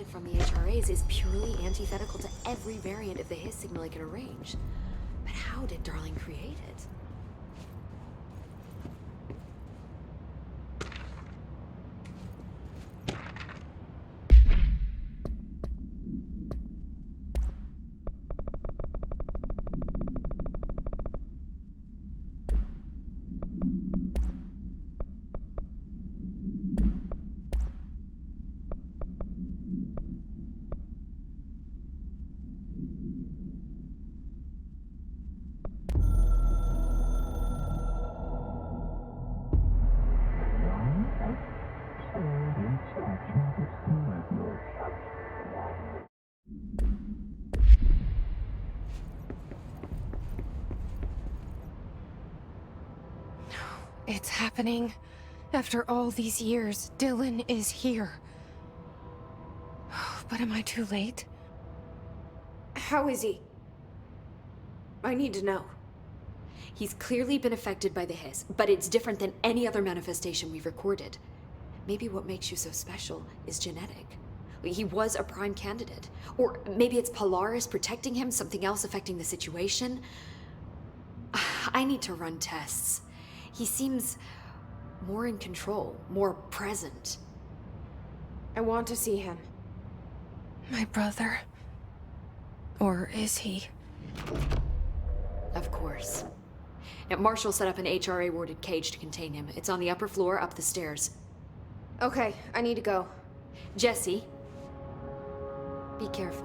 from the HRAs is purely antithetical to every variant of the Hiss signal it can arrange. But how did Darling create it? It's happening. After all these years, Dylan is here. But am I too late? How is he? I need to know. He's clearly been affected by the Hiss, but it's different than any other manifestation we've recorded. Maybe what makes you so special is genetic. He was a prime candidate. Or maybe it's Polaris protecting him, something else affecting the situation. I need to run tests. He seems more in control, more present. I want to see him. My brother. Or is he? Of course. Now, Marshall set up an HRA-warded cage to contain him. It's on the upper floor, up the stairs. Okay, I need to go. Jesse, be careful.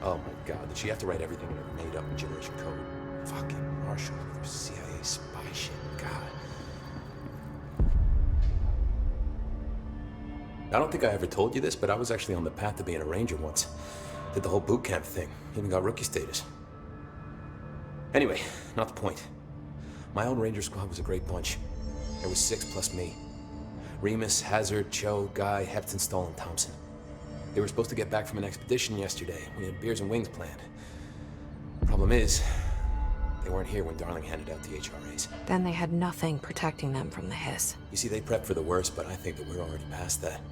Oh my god, did she have to write everything in her made-up gibberish code? Fucking Marshall with her CIA spy shit, god. I don't think I ever told you this, but I was actually on the path to being a ranger once. Did the whole boot camp thing, even got rookie status. Anyway, not the point. My own ranger squad was a great bunch. There was 6 plus me. Remus, Hazard, Cho, Guy, Hepton, Stoll, and Thompson. They were supposed to get back from an expedition yesterday. We had beers and wings planned. Problem is, they weren't here when Darling handed out the HRAs. Then they had nothing protecting them from the Hiss. You see, they prepped for the worst, but I think that we're already past that.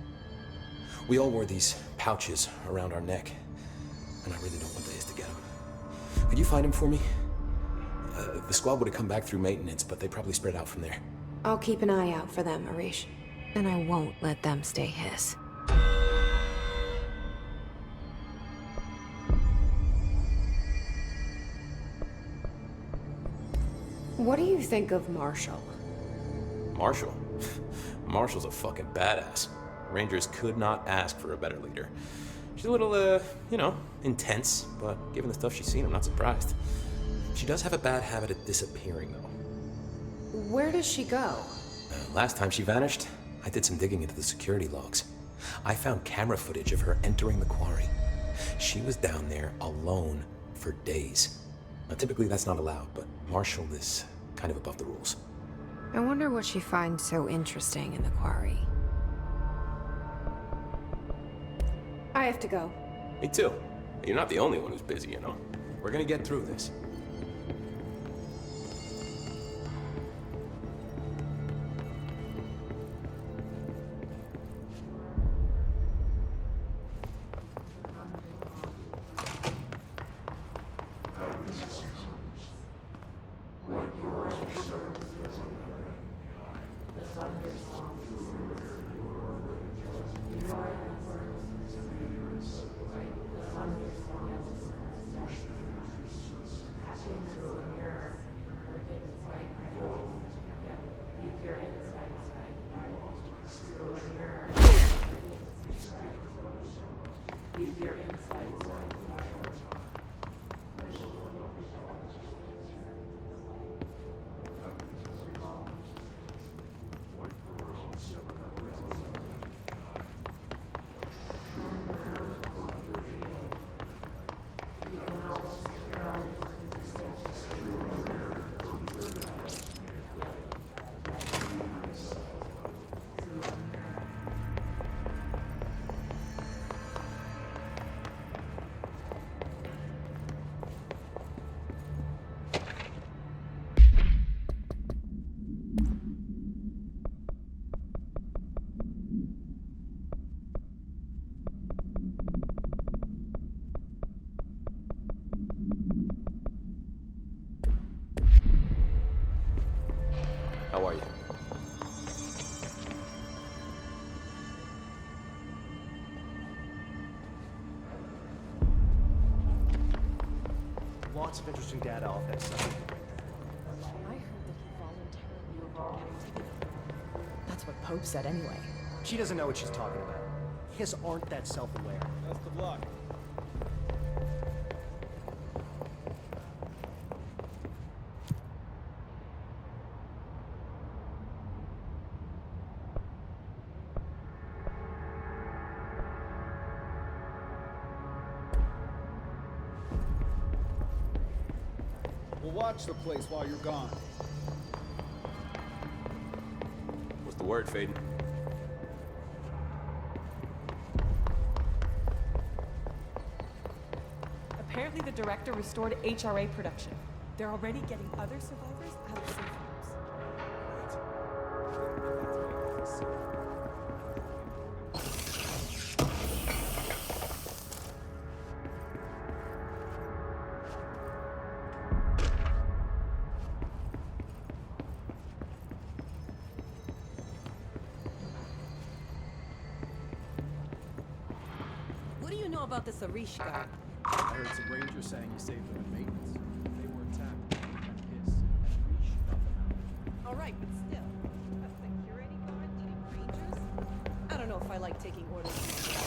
We all wore these pouches around our neck, and I really don't want the Hiss to get them. Could you find them for me? The squad would have come back through maintenance, but they probably spread out from there. I'll keep an eye out for them, Arish. And I won't let them stay Hiss. What do you think of Marshall? Marshall? Marshall's a fucking badass. Rangers could not ask for a better leader. She's a little, intense, but given the stuff she's seen, I'm not surprised. She does have a bad habit of disappearing, though. Where does she go? Last time she vanished, I did some digging into the security logs. I found camera footage of her entering the quarry. She was down there alone for days. Now, typically that's not allowed, but Marshall is kind of above the rules. I wonder what she finds so interesting in the quarry. I have to go. Me too. You're not the only one who's busy, you know. We're gonna get through this. How are you? Lots of interesting data off that site. I heard that he voluntarily overreacted. That's what Pope said anyway. She doesn't know what she's talking about. Hiss aren't that self-aware. Best of luck. We'll watch the place while you're gone. What's the word, Faden? Apparently the director restored HRA production. They're already getting other survivors out of safe rooms. What do you know about this Arish guy? I heard some rangers saying you saved them in maintenance. They were attacked by Hiss, and Reach brought them out. All right, but still. A security guard leading rangers? I don't know if I like taking orders from myself.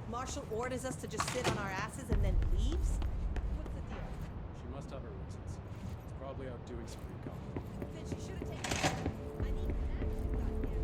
Marshall orders us to just sit on our asses and then leaves? What's the deal? She must have her reasons. It's probably out doing some recon. Then she should have taken it. I need action, goddammit.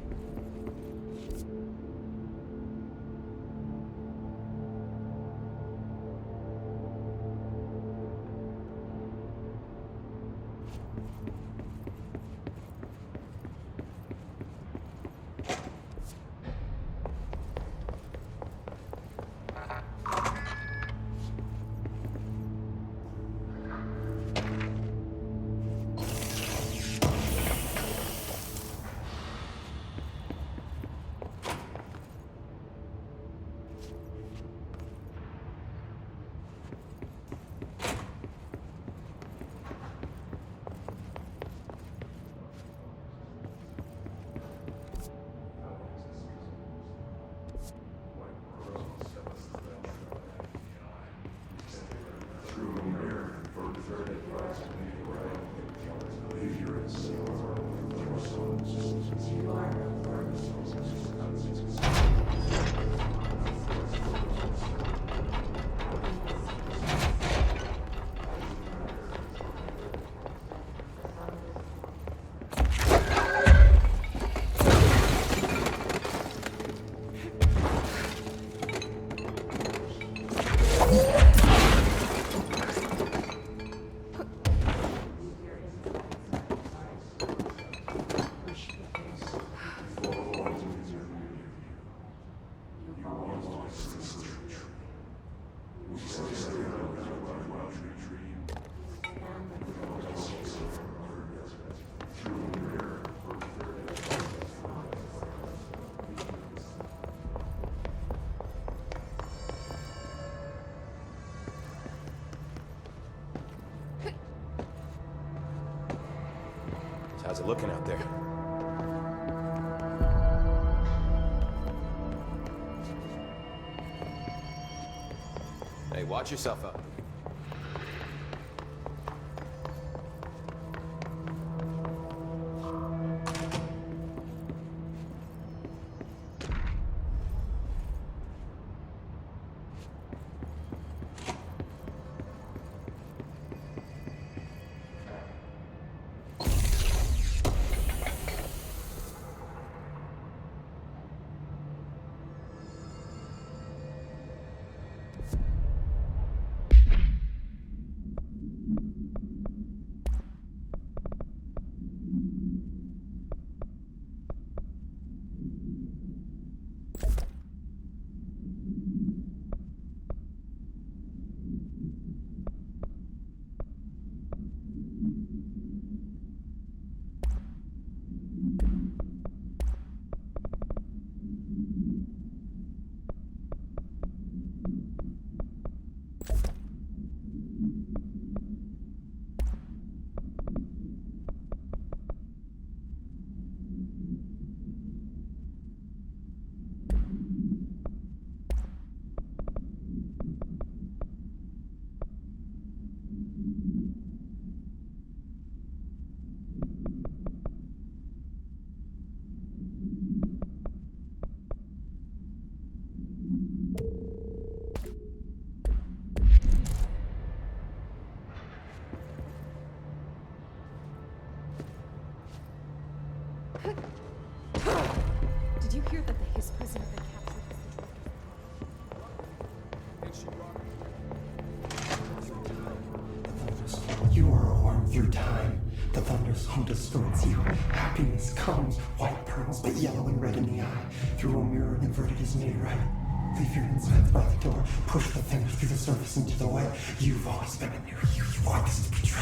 How's it looking out there? Hey, watch yourself up. thunder's home distorts you. Happiness comes, white pearls, but yellow and red in the eye. Through a mirror inverted is made right. Leave your insides by the door. Push the fingers through the surface into the way. You've always been in there. You want this to be true.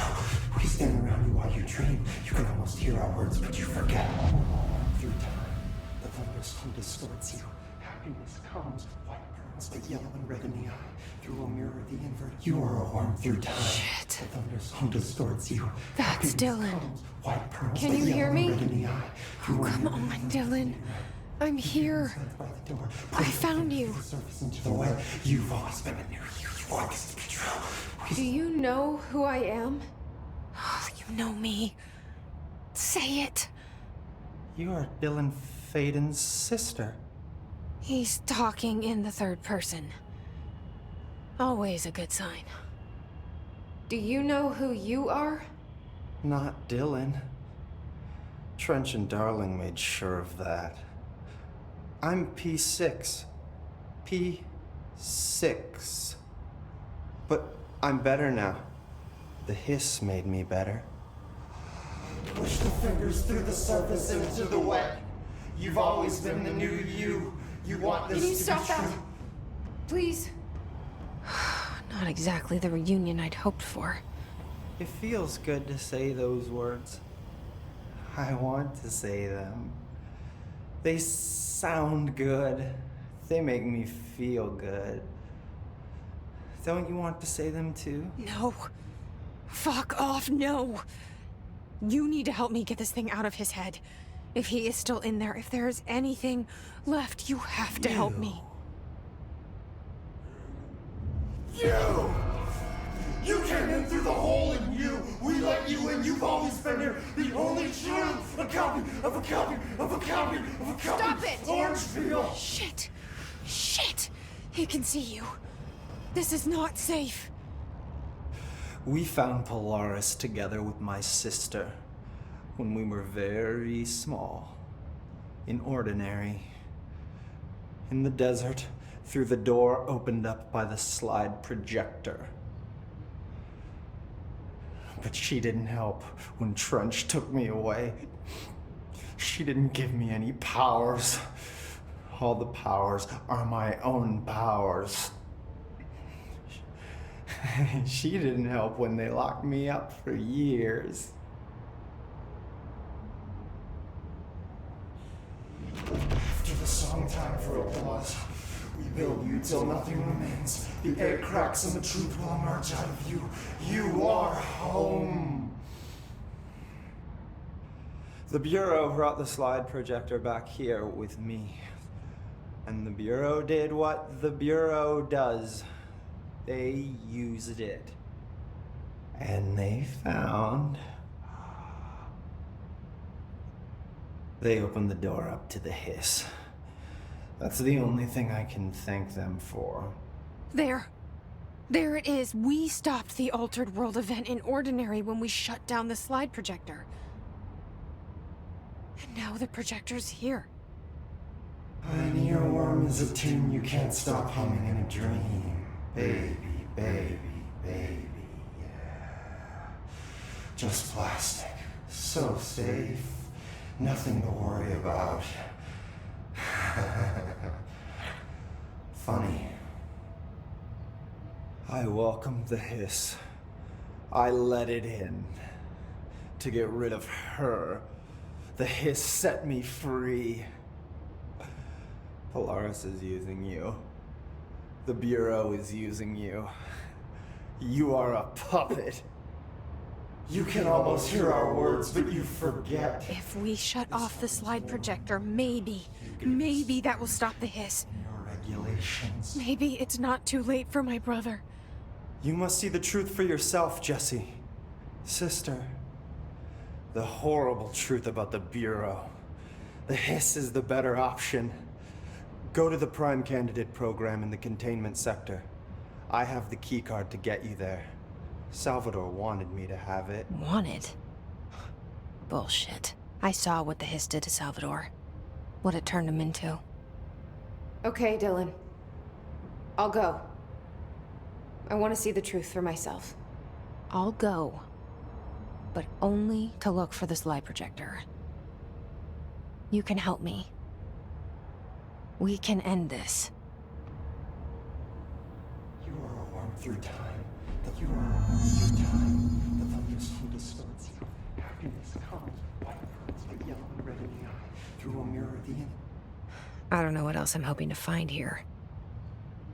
We stand around you while you dream. You can almost hear our words, but you forget. Through time, the thunder's home distorts you. Happiness comes, white pearls, but yellow and red in the eye. Through a mirror, the invert. You are a worm through time. Shit. The thunder's home distorts you. That's Happiness Dylan. comes, white pearls, Can but you yellow hear and me? red in the eye. Through a Come mirror, on, the invert. Dylan. I'm here. By the door. I found you. The surface into the way. You've always been in there. You want this to be true. Do you know who I am? You know me. Say it. You are Dylan Faden's sister. He's talking in the third person. Always a good sign. Do you know who you are? Not Dylan. Trench and Darling made sure of that. I'm P6. P6. But I'm better now. The hiss made me better. Push the fingers through the surface into the wet. You've always been the new you. You want this Can you to stop be that? true. Please. Not exactly the reunion I'd hoped for. It feels good to say those words. I want to say them. They sound good. They make me feel good. Don't you want to say them too? No. Fuck off, no. You need to help me get this thing out of his head. If he is still in there, if there is anything left, you have to help me. You! You came in through the hole in you! We let you in, you've always been here! The only truth! A copy of a copy of a copy of a copy! Stop it! Orange peel! Shit! Shit! He can see you. This is not safe. We found Polaris together with my sister when we were very small. In Ordinary. In the desert, through the door opened up by the slide projector. But she didn't help when Trench took me away. She didn't give me any powers. All the powers are my own powers. She didn't help when they locked me up for years. After the song time for applause, we build you till nothing remains. The air cracks and the truth will emerge out of you. You are home. The Bureau brought the slide projector back here with me. And the Bureau did what the Bureau does. They used it. And they found... They opened the door up to the hiss. That's the only thing I can thank them for. There. There it is. We stopped the Altered World event in Ordinary when we shut down the slide projector. And now the projector's here. An earworm is a tune you can't stop humming in a dream. Baby, baby, baby, yeah. Just plastic. So safe. Nothing to worry about. Funny. I welcomed the hiss. I let it in. To get rid of her. The hiss set me free. Polaris is using you. The Bureau is using you. You are a puppet. You can almost hear our words, but you forget. If we shut off the slide projector, maybe that will stop the hiss. Your regulations. Maybe it's not too late for my brother. You must see the truth for yourself, Jesse. Sister. The horrible truth about the Bureau. The hiss is the better option. Go to the Prime Candidate program in the containment sector. I have the keycard to get you there. Salvador wanted me to have it. Wanted? Bullshit. I saw what the hiss did to Salvador. What it turned him into. Okay, Dylan. I'll go. I want to see the truth for myself. I'll go. but only to look for this light projector. You can help me. We can end this. You are a worm through time. You are a worm through time. The thunderstorm distorts you. Happiness comes, white pearls, but yellow and red in the eye. Through a mirror of the end. I don't know what else I'm hoping to find here.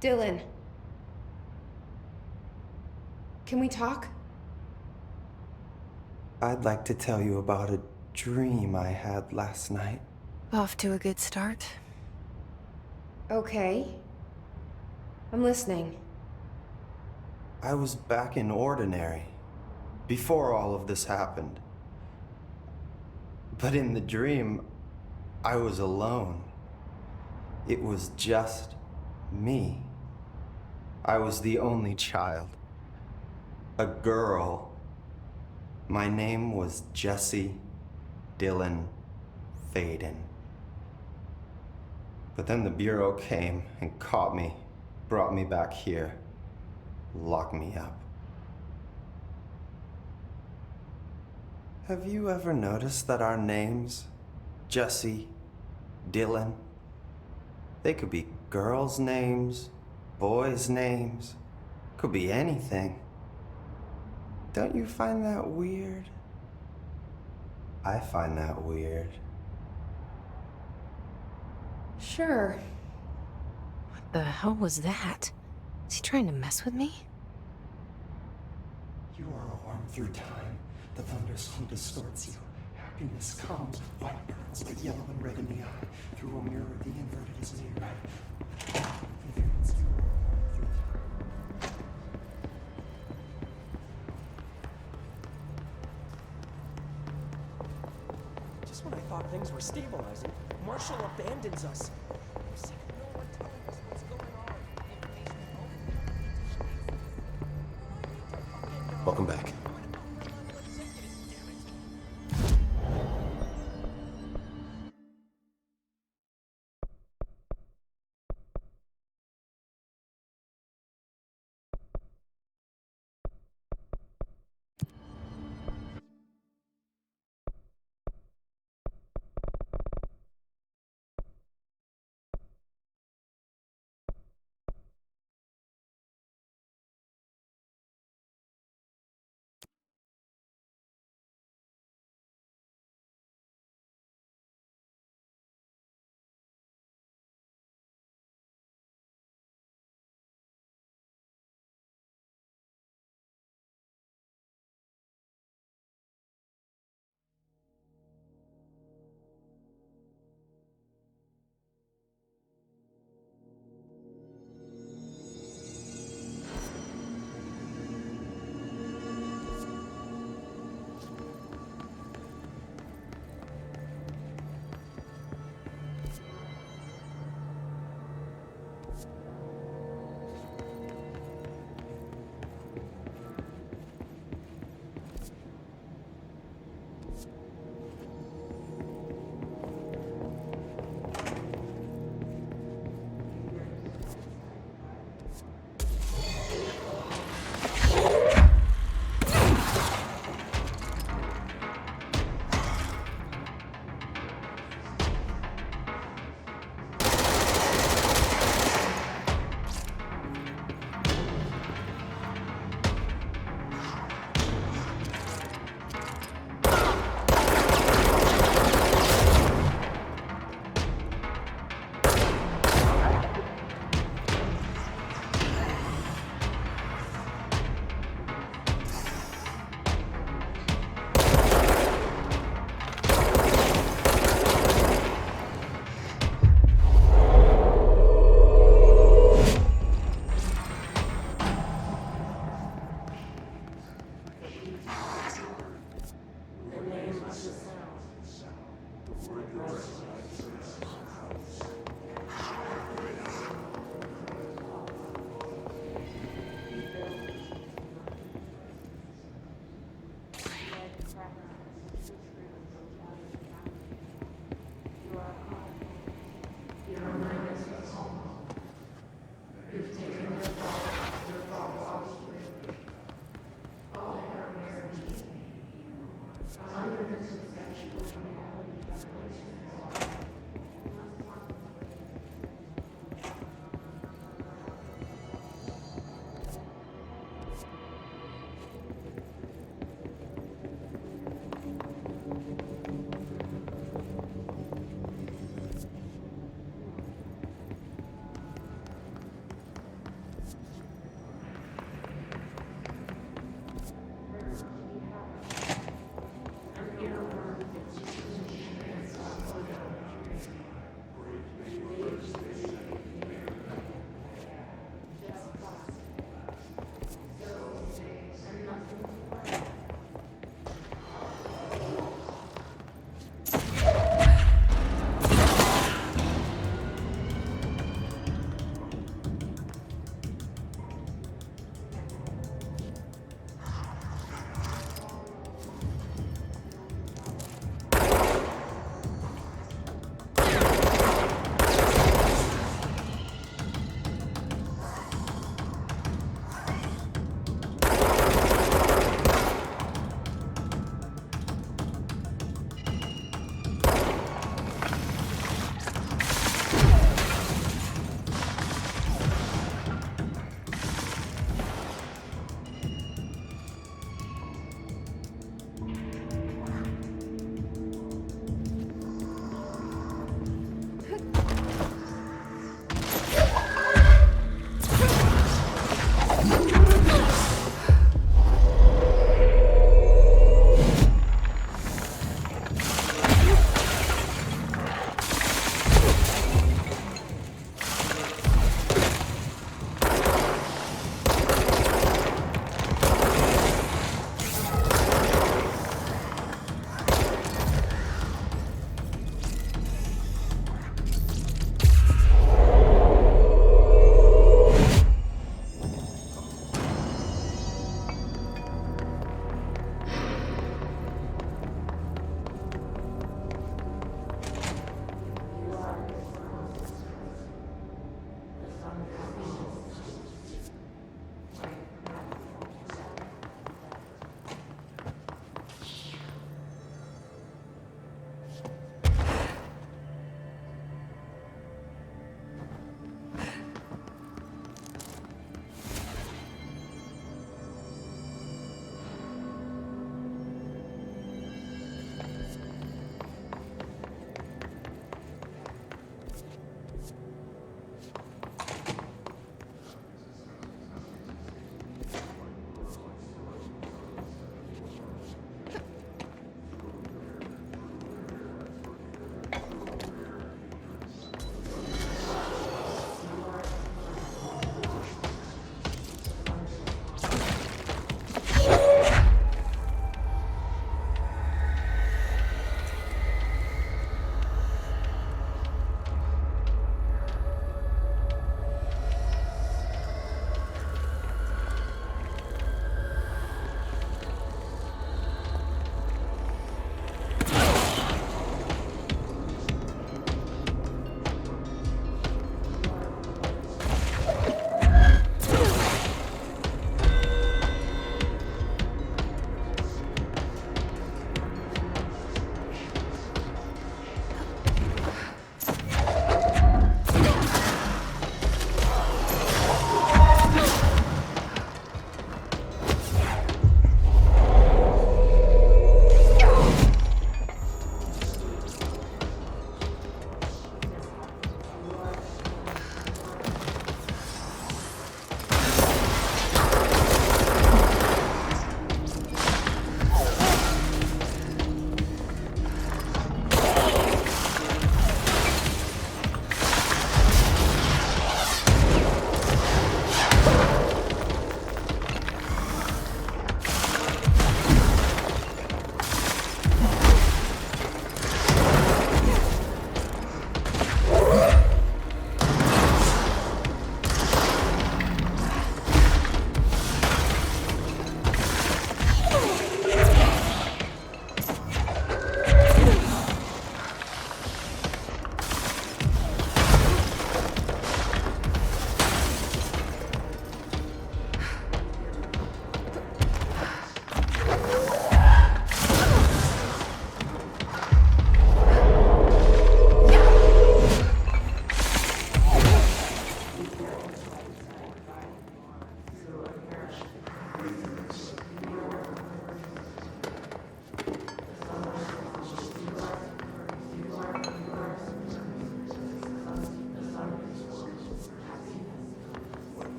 Dylan. Can we talk? I'd like to tell you about a dream I had last night. Off to a good start. Okay. I'm listening. I was back in Ordinary, before all of this happened. But in the dream, I was alone. It was just me. I was the only child. A girl. My name was Jesse Dylan Faden. But then the Bureau came and caught me, brought me back here, locked me up. Have you ever noticed that our names, Jesse, Dylan, they could be girls' names, boys' names, could be anything. Don't you find that weird? I find that weird. Sure. What the hell was that? Is he trying to mess with me? You are a worm through time. The thunderstorm distorts you. Happiness comes, white pearls, but yellow and red in the eye. Through a mirror, the inverted is made right. Influence you are a worm through time. Just when I thought things were stabilizing, Marshall abandons us. I'm sick of no one telling us what's going on. Welcome back.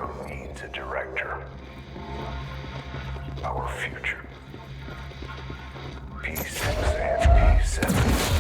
world needs a director. Our future. P6 and P7.